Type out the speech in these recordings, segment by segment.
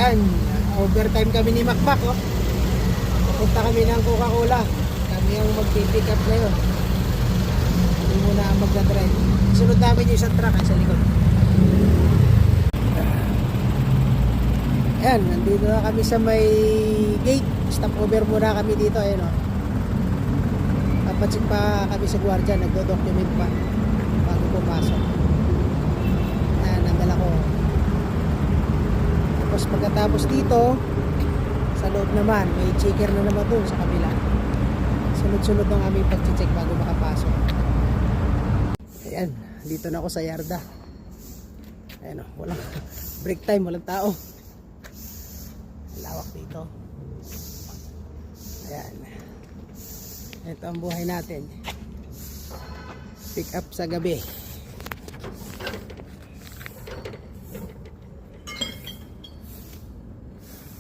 Ayan, overtime kami ni Macmac, oh. Pupunta kami ng Coca-Cola. Kami ang mag-pick up ngayon. Kami muna ang magdadrive. Sunod namin yung isang truck sa likod. Ayan, nandito na kami sa may gate. Stop over muna kami dito. Ayan, oh. Papatsik pa kami sa gwardiya. Nagdo-document pa bago pumasok. Ayan, nandala ko. Tapos pagkatapos dito, sa loob naman, may checker na naman doon sa kabila. Sunod-sunod ang aming pag-check bago makapasok. Ayan, dito na ako sa yarda. Ayan, oh, walang break time, walang tao. Lawak dito. Ayan. Ito ang buhay natin. Pick up sa gabi.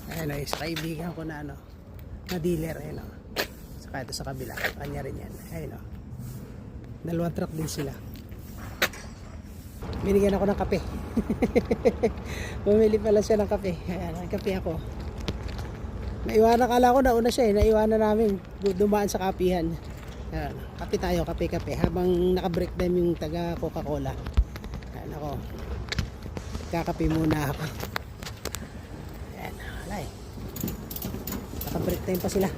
Ayan, ay sa kaibigan ko na na dealer. Ayan, oh. Saka ito sa kabila, kanya rin yan. Ayan, oh. Dalawang truck din sila. Binigyan ako ng kape. Bumili pala siya ng kape. Ayan, ang kape ako. Naiwanan, kala ko nauna siya, naiwanan namin dumaan sa kapihan. Ayan, kape tayo, kape habang naka-break time yung taga Coca-Cola. Ayan ako, kakape muna ako. Ayan, alay, naka-break time pa sila.